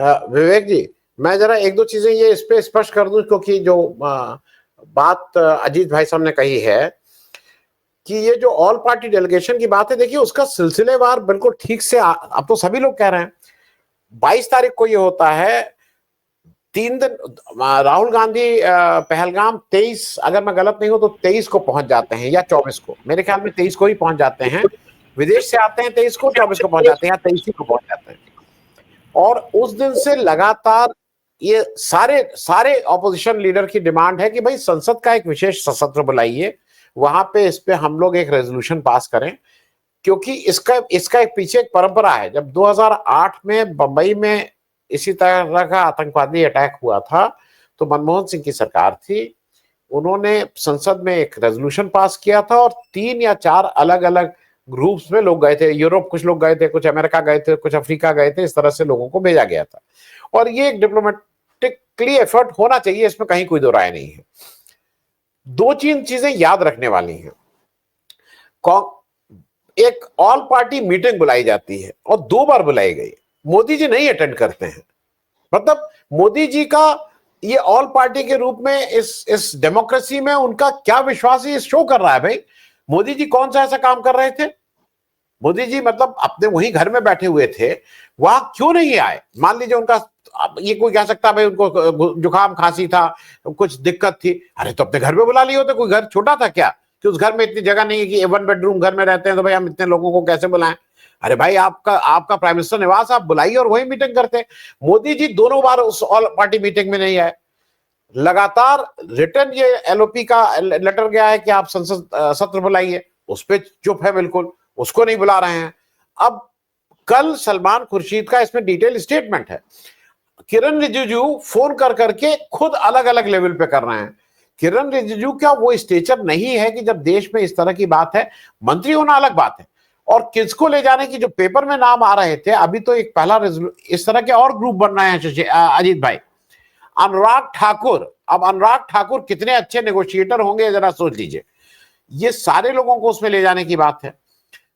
विवेक जी, मैं जरा एक दो चीजें ये इस पे स्पष्ट कर दूं, क्योंकि जो बात अजीत भाई साहब ने कही है कि ये जो ऑल पार्टी डेलीगेशन की बात है, देखिए उसका सिलसिलेवार बिल्कुल ठीक से अब तो सभी लोग कह रहे हैं 22 तारीख को ये होता है। 3 दिन राहुल गांधी पहलगाम 23, अगर मैं गलत नहीं हूं तो 23 को पहुंच जाते हैं या 24 को, मेरे ख्याल में 23 को ही पहुंच जाते हैं। विदेश से आते हैं 23 को, 24 को पहुंच जाते हैं या 23 को पहुंच जाते हैं। और उस दिन से लगातार ये सारे सारे ऑपोजिशन लीडर की डिमांड है कि भाई संसद का एक विशेष सत्र बुलाइए, वहां पे इस पे हम लोग एक रेजोल्यूशन पास करें, क्योंकि इसका एक पीछे एक परंपरा है। जब 2008 में बंबई में इसी तरह का आतंकवादी अटैक हुआ था तो मनमोहन सिंह की सरकार थी, उन्होंने संसद में एक रेजोल्यूशन पास किया था और 3 या 4 अलग अलग ग्रुप्स में लोग गए थे। यूरोप कुछ लोग गए थे, कुछ अमेरिका गए थे, कुछ अफ्रीका गए थे, इस तरह से लोगों को भेजा गया था। और ये एक डिप्लोमेटिकली एफर्ट होना चाहिए, इसमें कहीं कोई दो राय नहीं है। 2-3 चीजें याद रखने वाली हैं। एक ऑल पार्टी मीटिंग बुलाई जाती है और 2 बार बुलाई गई, मोदी जी नहीं अटेंड करते हैं। मतलब मोदी जी का ये ऑल पार्टी के रूप में इस डेमोक्रेसी में उनका क्या विश्वास है, ये शो कर रहा है। भाई मोदी जी कौन सा ऐसा काम कर रहे थे? मोदी जी मतलब अपने वहीं घर में बैठे हुए थे, वहां क्यों नहीं आए? मान लीजिए उनका, ये कोई कह सकता है भाई उनको जुकाम खांसी था, कुछ दिक्कत थी, अरे तो अपने घर में बुला लिए होते। कोई घर छोटा था क्या कि उस घर में इतनी जगह नहीं है कि 1 बेडरूम घर में रहते हैं तो भाई हम इतने लोगों को कैसे बुलाएं? अरे भाई आपका प्राइम मिनिस्टर निवास, आप बुलाइए और वही मीटिंग करते। मोदी जी दोनों बार उस ऑल पार्टी मीटिंग में नहीं आए। लगातार रिटर्न ये एलओपी का लेटर गया है कि आप संसद सत्र बुलाइए, उस पर चुप है बिल्कुल, उसको नहीं बुला रहे हैं। अब कल सलमान खुर्शीद का इसमें डिटेल स्टेटमेंट है। किरण रिजिजू फोन कर करके खुद अलग अलग लेवल पे कर रहे हैं। किरण रिजिजू का वो स्टेचर नहीं है कि जब देश में इस तरह की बात है, मंत्री होना अलग बात है, और किसको ले जाने की जो पेपर में नाम आ रहे थे, अभी तो एक पहला इस तरह के और ग्रुप बन रहे हैं अजीत भाई। अनुराग ठाकुर, अब अनुराग ठाकुर कितने अच्छे नेगोशिएटर होंगे जरा सोच लीजिए। ये सारे लोगों को उसमें ले जाने की बात है।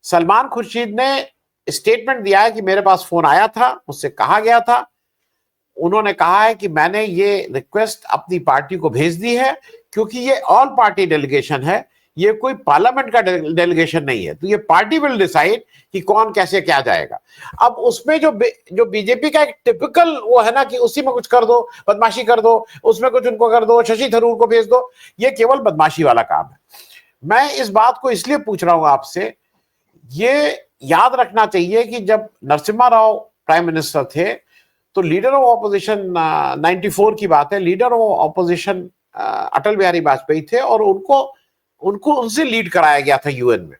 सलमान खुर्शीद ने स्टेटमेंट दिया है कि मेरे पास फोन आया था, मुझसे कहा गया था, उन्होंने कहा है कि मैंने ये रिक्वेस्ट अपनी पार्टी को भेज दी है, क्योंकि ये ऑल पार्टी डेलीगेशन है, ये कोई पार्लियामेंट का डेलीगेशन नहीं है, तो ये पार्टी विल डिसाइड कि कौन कैसे क्या जाएगा। अब उसमें जो बीजेपी का एक टिपिकल वो है ना कि उसी में कुछ कर दो, बदमाशी कर दो, उसमें कुछ उनको कर दो, शशि थरूर को भेज दो, ये केवल बदमाशी वाला काम है। मैं इस बात को इसलिए पूछ रहा हूं आपसे, ये याद रखना चाहिए कि जब नरसिम्हा राव प्राइम मिनिस्टर थे तो लीडर ऑफ ऑपोजिशन 94 की बात है, leader of opposition Atal Bihari Vajpayee थे और उनको उनसे लीड कराया गया था यूएन में।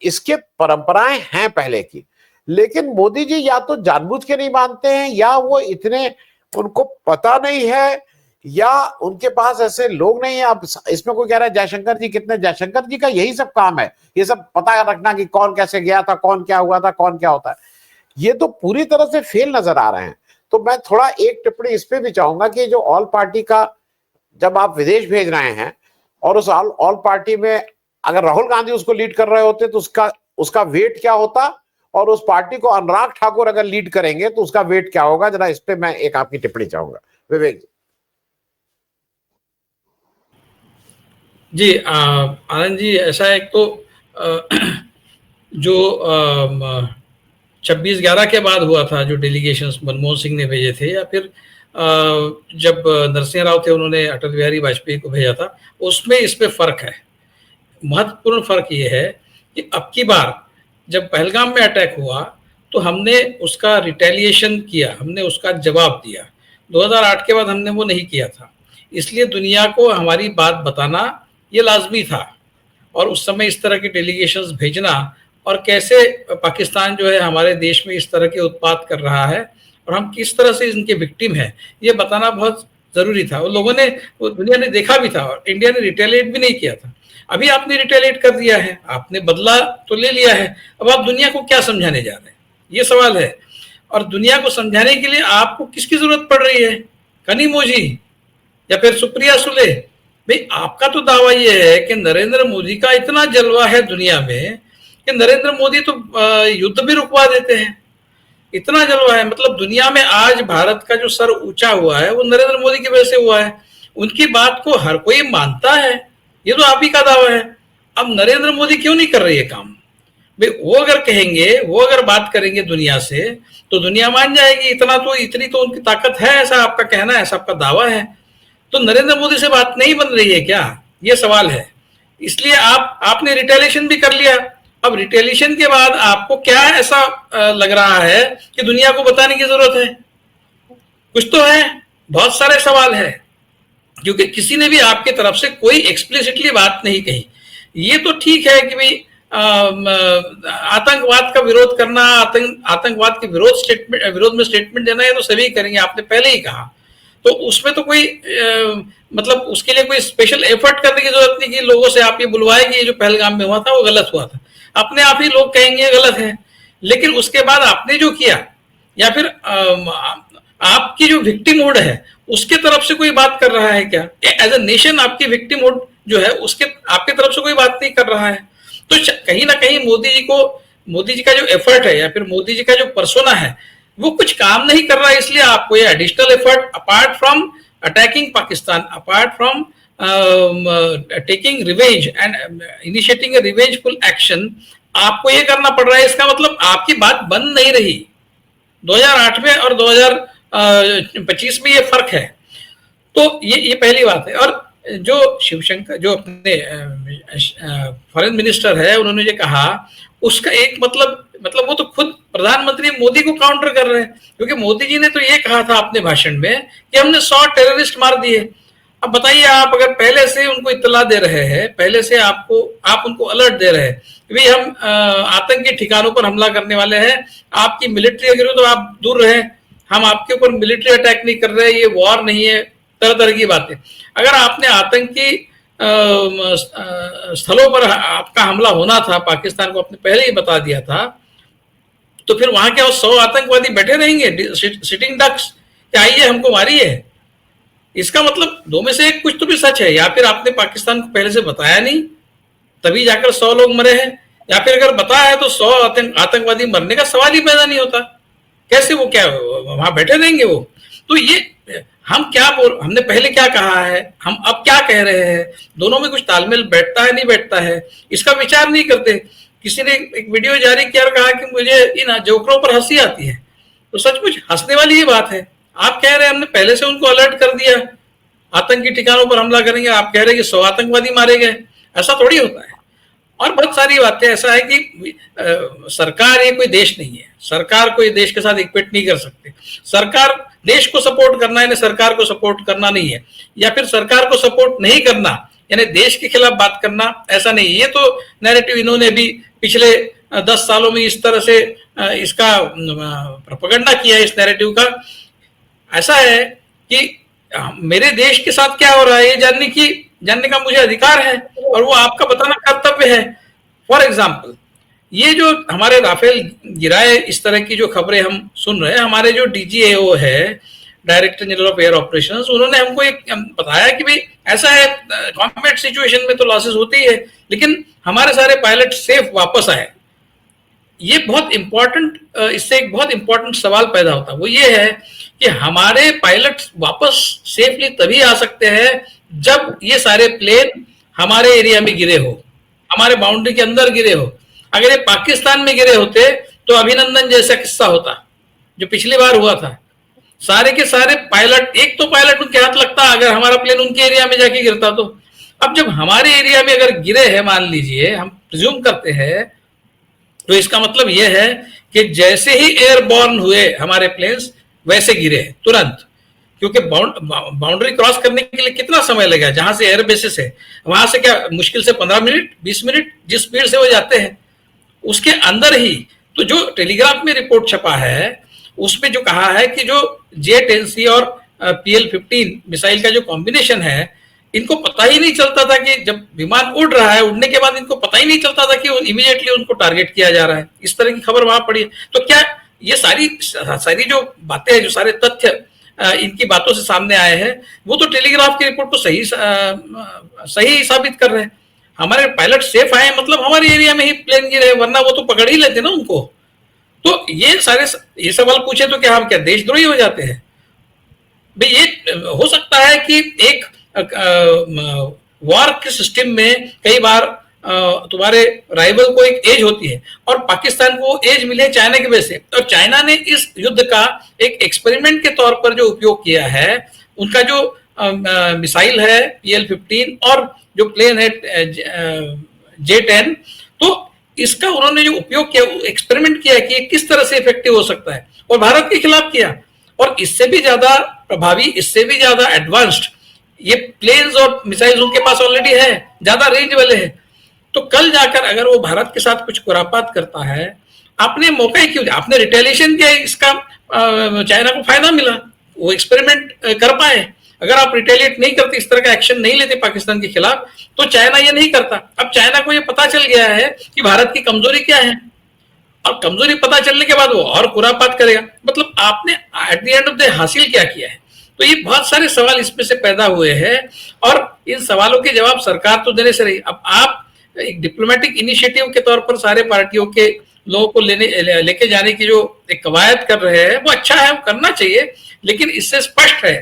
इसके परंपराएं हैं पहले की, लेकिन मोदी जी या तो जानबूझ के नहीं मानते हैं, या वो इतने उनको पता नहीं है, या उनके पास ऐसे लोग नहीं है। अब इसमें कोई कह रहा है जयशंकर जी कितने, जयशंकर जी का यही सब काम है, ये सब पता रखना कि कौन कैसे गया था, कौन क्या हुआ था, कौन क्या होता है। ये तो पूरी तरह से फेल नजर आ रहे हैं। तो मैं थोड़ा एक टिप्पणी इस पे भी चाहूंगा कि जो ऑल पार्टी का जब आप विदेश भेज रहे हैं और उस ऑल पार्टी में अगर राहुल गांधी उसको लीड कर रहे होते तो उसका वेट क्या होता, और उस पार्टी को अनुराग ठाकुर अगर लीड करेंगे तो उसका वेट क्या होगा। जरा इस पे मैं एक आपकी टिप्पणी चाहूंगा विवेक जी। आनंद जी, ऐसा है तो जो 26/11 के बाद हुआ था, जो डेलीगेशंस मनमोहन सिंह ने भेजे थे, या फिर जब नरसिंह राव थे उन्होंने अटल बिहारी वाजपेयी को भेजा था, उसमें इस पे फर्क है। महत्वपूर्ण फर्क ये है कि अब की बार जब पहलगाम में अटैक हुआ तो हमने उसका रिटेलिएशन किया, हमने उसका जवाब दिया। 2008 के बाद हमने वो नहीं किया था, इसलिए दुनिया को हमारी बात बताना ये लाजमी था। और उस समय इस तरह के डेलीगेशंस भेजना, और कैसे पाकिस्तान जो है हमारे देश में इस तरह के उत्पात कर रहा है और हम किस तरह से इनके विक्टिम हैं, ये बताना बहुत ज़रूरी था। उन लोगों ने, वो दुनिया ने देखा भी था, और इंडिया ने रिटेलिएट भी नहीं किया था। अभी आपने रिटेलिएट कर दिया है, आपने बदला तो ले लिया है, अब आप दुनिया को क्या समझाने जा रहे हैं, ये सवाल है। और दुनिया को समझाने के लिए आपको किसकी जरूरत पड़ रही है? कनिमोझी या फिर सुप्रिया सुले? भाई आपका तो दावा यह है कि नरेंद्र मोदी का इतना जलवा है दुनिया में कि नरेंद्र मोदी तो युद्ध भी रुकवा देते हैं। इतना जलवा है, मतलब दुनिया में आज भारत का जो सर ऊंचा हुआ है वो नरेंद्र मोदी की वजह से हुआ है। उनकी बात को हर कोई मानता है, ये तो आप ही का दावा है। अब नरेंद्र मोदी क्यों नहीं कर रही है काम भाई? वो अगर कहेंगे, वो अगर बात करेंगे दुनिया से, तो दुनिया मान जाएगी। इतनी तो उनकी ताकत है, ऐसा आपका कहना है, ऐसा आपका दावा है। तो नरेंद्र मोदी से बात नहीं बन रही है क्या, ये सवाल है। इसलिए आपने रिटेलिएशन भी कर लिया। अब रिटेलिएशन के बाद आपको क्या ऐसा लग रहा है कि दुनिया को बताने की जरूरत है? कुछ तो है, बहुत सारे सवाल है, क्योंकि किसी ने भी आपके तरफ से कोई एक्सप्लिसिटली बात नहीं कही। ये तो ठीक है कि भाई आतंकवाद का विरोध करना, आतंकवाद के विरोध में स्टेटमेंट देना, ये तो सभी करेंगे, आपने पहले ही कहा। तो उसमें तो कोई मतलब उसके लिए कोई स्पेशल एफर्ट करने की जरूरत नहीं कि लोगों से आप ये बुलवाए कि ये जो पहलगाम में हुआ था वो गलत हुआ था। अपने आप ही लोग कहेंगे गलत है। लेकिन उसके बाद आपने जो किया, या फिर आपकी जो विक्टिमहुड है उसके तरफ से कोई बात कर रहा है क्या? एज अ नेशन आपकी विक्टिमहुड जो है उसके आपके तरफ से कोई बात नहीं कर रहा है। तो कहीं ना कहीं मोदी जी का जो एफर्ट है, या फिर मोदी जी का जो पर्सोना है, वो कुछ काम नहीं कर रहा है। इसलिए आपको ये additional effort, apart from attacking Pakistan, apart from taking revenge and initiating A revengeful action, आपको ये करना पड़ रहा है। इसका मतलब आपकी बात बन नहीं रही। 2008 में और 2025 में ये फर्क है। तो ये पहली बात है। और जो शिवशंकर, जो अपने फॉरेन मिनिस्टर है, उन्होंने ये कहा, उसका एक मतलब वो तो खुद प्रधानमंत्री मोदी को काउंटर कर रहे हैं, क्योंकि मोदी जी ने तो ये कहा था अपने भाषण में कि हमने 100 टेररिस्ट मार दिए। अब बताइए, आप अगर पहले से उनको इत्तला दे रहे हैं, पहले से आप उनको अलर्ट दे रहे हैं कि भाई हम आतंकी ठिकानों पर हमला करने वाले हैं, आपकी मिलिट्री अगर हो तो आप दूर रहे, हम आपके ऊपर मिलिट्री अटैक नहीं कर रहे, ये वॉर नहीं है, तरह तरह की बातें। अगर आपने आतंकी स्थलों पर आपका हमला होना था, पाकिस्तान को आपने पहले ही बता दिया था, तो फिर वहां क्या 100 आतंकवादी बैठे रहेंगे सिटिंग डक्स कि आइए हमको मारिए? इसका मतलब दो में से एक कुछ तो भी सच है। या फिर आपने पाकिस्तान को पहले से बताया नहीं, तभी जाकर 100 लोग मरे हैं, या फिर अगर बताया है तो 100 आतंकवादी मरने का सवाल ही पैदा नहीं होता। कैसे वो क्या वहां बैठे रहेंगे वो? तो ये हमने पहले क्या कहा है, हम अब क्या कह रहे हैं, दोनों में कुछ तालमेल बैठता है नहीं बैठता है, इसका विचार नहीं करते। किसी ने एक वीडियो जारी किया और कहा कि मुझे इन जोकरों पर हंसी आती है। तो सचमुच हंसने वाली ये बात है। आप कह रहे हैं हमने पहले से उनको अलर्ट कर दिया, आतंकी ठिकानों पर हमला करेंगे, आप कह रहे हैं कि 100 आतंकवादी मारे गए। ऐसा थोड़ी होता है। और बहुत सारी बातें, ऐसा है कि सरकार ये कोई देश नहीं है, सरकार को ये देश के साथ इक्विट नहीं कर सकते। सरकार देश को सपोर्ट करना है, सरकार को सपोर्ट करना नहीं है, या फिर सरकार को सपोर्ट नहीं करना यानी देश के खिलाफ बात करना, ऐसा नहीं। ये तो नैरेटिव इन्होंने भी पिछले 10 सालों में इस तरह से इसका प्रोपेगेंडा किया है, इस नैरेटिव का। ऐसा है कि मेरे देश के साथ क्या हो रहा है ये जानने का मुझे अधिकार है, और वो आपका बताना कर्तव्य है। फॉर एग्जाम्पल, ये जो हमारे राफेल गिराए, इस तरह की जो खबरें हम सुन रहे हैं, हमारे जो डीजीएओ है, director general of air operations, उन्होंने हमको एक बताया कि भाई ऐसा है, कॉम्बैट सिचुएशन में तो लॉसेस होती है, लेकिन हमारे सारे पायलट सेफ वापस आए। ये बहुत इंपॉर्टेंट, इससे एक बहुत इंपॉर्टेंट सवाल पैदा होता है। वो ये है कि हमारे पायलट वापस सेफली तभी आ सकते हैं जब ये सारे प्लेन हमारे एरिया में गिरे हो, हमारे बाउंड्री के अंदर गिरे हो। अगर ये पाकिस्तान में गिरे होते तो अभिनंदन जैसा किस्सा होता जो पिछली बार हुआ था। सारे के सारे पायलट, एक तो पायलट उनके हाथ लगता अगर हमारा प्लेन उनके एरिया में जाके गिरता तो। अब जब हमारे एरिया में अगर गिरे हैं, मान लीजिए, हम प्रिज्यूम करते हैं, तो इसका मतलब यह है कि जैसे ही एयरबॉर्न हुए हमारे प्लेन्स, वैसे गिरे तुरंत। क्योंकि बाउंड्री क्रॉस करने के लिए कितना समय लगेगा? जहां से एयर बेसिस है वहां से क्या मुश्किल से 15 मिनट 20 मिनट जिस स्पीड से वो जाते हैं उसके अंदर ही। तो जो टेलीग्राफ में रिपोर्ट छपा है उसमें जो कहा है कि जो J-10C और PL-15 मिसाइल का जो कॉम्बिनेशन है, इनको पता ही नहीं चलता था कि जब विमान उड़ रहा है, उड़ने के बाद इनको पता ही नहीं चलता था कि इमीडिएटली उनको टारगेट किया जा रहा है। इस तरह की खबर वहां पड़ी। तो क्या ये सारी जो बातें हैं, जो सारे तथ्य इनकी बातों से सामने आए हैं, वो तो टेलीग्राफ की रिपोर्ट को सही साबित कर रहे हैं। हमारे पायलट सेफ आए मतलब हमारे एरिया में ही प्लेन गिरे, वरना वो तो पकड़ ही लेते ना उनको। तो ये सवाल पूछे तो क्या हम क्या देशद्रोही हो जाते हैं? भाई ये हो सकता है कि एक वॉर के सिस्टम में कई बार तुम्हारे राइवल को एक एज होती है और पाकिस्तान को एज मिले चाइना की वजह से, और चाइना ने इस युद्ध का एक एक्सपेरिमेंट के तौर पर जो उपयोग किया है, उनका जो मिसाइल है PL-15 और जो प्लेन है J-10, तो इसका उन्होंने जो उपयोग किया, एक्सपेरिमेंट किया कि किस तरह से इफेक्टिव हो सकता है, और भारत के खिलाफ किया। और इससे भी ज्यादा प्रभावी, इससे भी ज्यादा एडवांस्ड ये प्लेन्स और मिसाइल्स उनके पास ऑलरेडी है, ज्यादा रेंज वाले हैं। तो कल जाकर अगर वो भारत के साथ कुछ खुरापात करता है, आपने मौका ही क्यों दिया? आपने रिटेलिएशन किया, इसका चाइना को फायदा मिला, वो एक्सपेरिमेंट कर पाए। अगर आप रिटेलिएट नहीं करते, इस तरह का एक्शन नहीं लेते पाकिस्तान के खिलाफ, तो चाइना ये नहीं करता। अब चाइना को ये पता चल गया है कि भारत की कमजोरी क्या है, और कमजोरी पता चलने के बाद वो और खुरापात करेगा। मतलब आपने at the end of the हासिल क्या किया है? तो ये बहुत सारे सवाल इसमें से पैदा हुए हैं, और इन सवालों के जवाब सरकार तो देने से रही। अब आप एक डिप्लोमेटिक इनिशिएटिव के तौर पर सारे पार्टियों के लोगों को लेके जाने की जो एक कवायद कर रहे हैं, वो अच्छा है, वो करना चाहिए। लेकिन इससे स्पष्ट है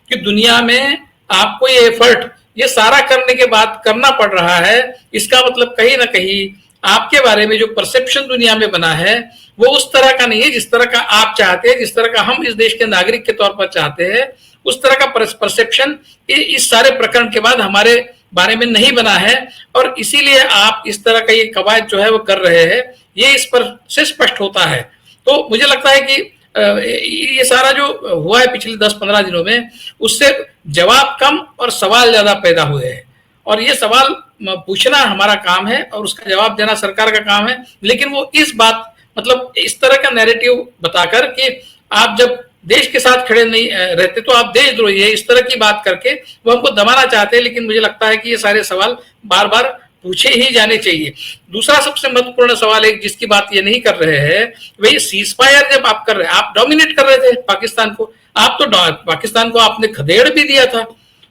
कि दुनिया में आपको ये एफर्ट, ये सारा करने के बाद करना पड़ रहा है, इसका मतलब कहीं ना कहीं आपके बारे में जो परसेप्शन दुनिया में बना है, वो उस तरह का नहीं है जिस तरह का आप चाहते हैं, जिस तरह का हम इस देश के नागरिक के तौर पर चाहते हैं। उस तरह का परसेप्शन इस सारे प्रकरण के बाद हमारे बारे में नहीं बना है, और इसीलिए आप इस तरह का ये कवायद जो है वो कर रहे हैं, ये इस पर से स्पष्ट होता है। तो मुझे लगता है कि ये सारा जो हुआ है पिछले 10-15 दिनों में, उससे जवाब कम और सवाल ज्यादा पैदा हुए हैं, और ये सवाल पूछना हमारा काम है और उसका जवाब देना सरकार का काम है। लेकिन वो इस बात, मतलब इस तरह का नैरेटिव बताकर कि आप जब देश के साथ खड़े नहीं रहते तो आप देशद्रोही है, इस तरह की बात करके वो हमको दबाना चाहते हैं। लेकिन मुझे लगता है कि ये सारे सवाल बार बार पूछे ही जाने चाहिए। दूसरा सबसे महत्वपूर्ण सवाल एक जिसकी बात ये नहीं कर रहे हैं, वही सीज फायर जब आप कर रहे हैं, आप डोमिनेट कर रहे थे पाकिस्तान को, आप तो पाकिस्तान को आपने खदेड़ भी दिया था।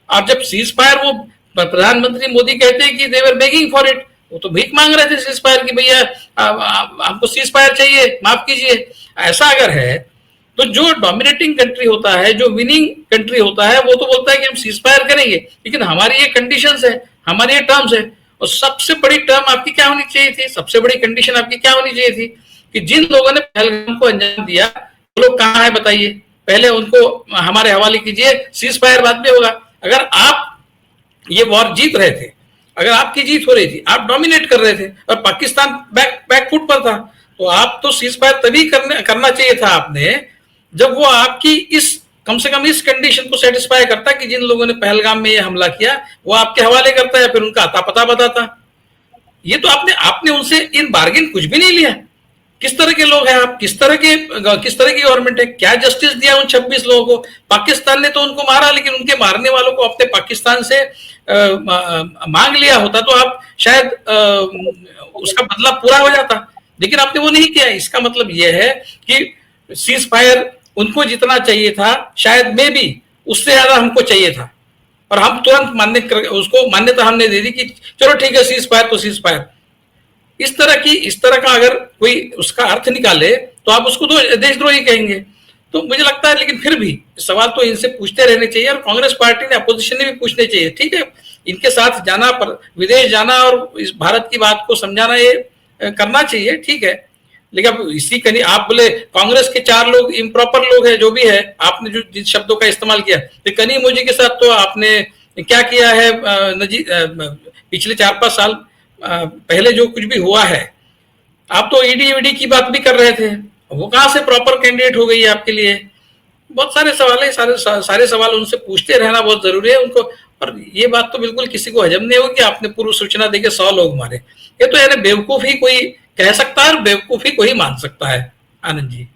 और जब सीज फायर, वो प्रधानमंत्री मोदी कहते हैं कि दे वर बेगिंग फॉर इट, वो तो भीख मांग रहे थे सीज फायर की, भैया हमको सीज फायर चाहिए, माफ कीजिए। ऐसा अगर है तो जो डोमिनेटिंग कंट्री होता है, जो विनिंग कंट्री होता है, वो तो बोलता है कि हम सीज फायर करेंगे, लेकिन हमारी ये कंडीशंस है, हमारी ये टर्म्स है। और सबसे बड़ी टर्म आपकी क्या होनी चाहिए थी, सबसे बड़ी कंडीशन आपकी क्या होनी चाहिए थी कि जिन लोगों ने पहलगाम को अंजाम दिया वो लोग कहाँ है बताइए, पहले उनको हमारे हवाले कीजिए, सीज फायर बाद में होगा। अगर आप ये वॉर जीत रहे थे, अगर आपकी जीत हो रही थी, आप डोमिनेट कर रहे थे और पाकिस्तान बैकफुट पर था, तो आप तो सीज फायर तभी करना चाहिए था आपने जब वो आपकी इस, कम से कम इस कंडीशन को सेटिस्फाई करता कि जिन लोगों ने पहलगाम में ये हमला किया वो आपके हवाले करता है, फिर उनका अता पता बताता। ये तो आपने उनसे इन बार्गेन कुछ भी नहीं लिया। किस तरह के लोग हैं आप, किस तरह की गवर्नमेंट है, क्या जस्टिस दिया उन 26 लोगों को? पाकिस्तान ने तो उनको मारा, लेकिन उनके मारने वालों को अपने पाकिस्तान से मांग लिया होता तो आप शायद उसका बदला पूरा हो जाता, लेकिन आपने वो नहीं किया। इसका मतलब यह है कि सीज फायर उनको जितना चाहिए था, शायद में भी उससे ज्यादा हमको चाहिए था, और हम तुरंत उसको मान्यता हमने दे दी कि चलो ठीक है, सीज फायर तो सीज फायर। इस तरह का अगर कोई उसका अर्थ निकाले तो आप उसको तो देशद्रोही कहेंगे। तो मुझे लगता है, लेकिन फिर भी सवाल तो इनसे पूछते रहने चाहिए, और कांग्रेस पार्टी ने, अपोजिशन ने भी पूछने चाहिए। ठीक है, इनके साथ जाना, पर विदेश जाना और इस भारत की बात को समझाना, ये करना चाहिए, ठीक है। लेकिन अब इसी कनी आप बोले कांग्रेस के 4 लोग इम्प्रॉपर लोग हैं, जो भी है, आपने जो जिन शब्दों का इस्तेमाल किया, तो कनी मोजी के साथ तो आपने क्या किया है, पिछले 4-5 साल पहले जो कुछ भी हुआ है, आप तो ईडी की बात भी कर रहे थे, वो कहां से प्रॉपर कैंडिडेट हो गई है आपके लिए? बहुत सारे सवाल है, सारे सवाल उनसे पूछते रहना बहुत जरूरी है उनको। और ये बात तो बिल्कुल किसी को हजम नहीं होगी कि आपने पूर्व सूचना देके 100 लोग मारे। ये तो यानी बेवकूफ ही कोई कह सकता है और बेवकूफ ही कोई मान सकता है। आनंद जी।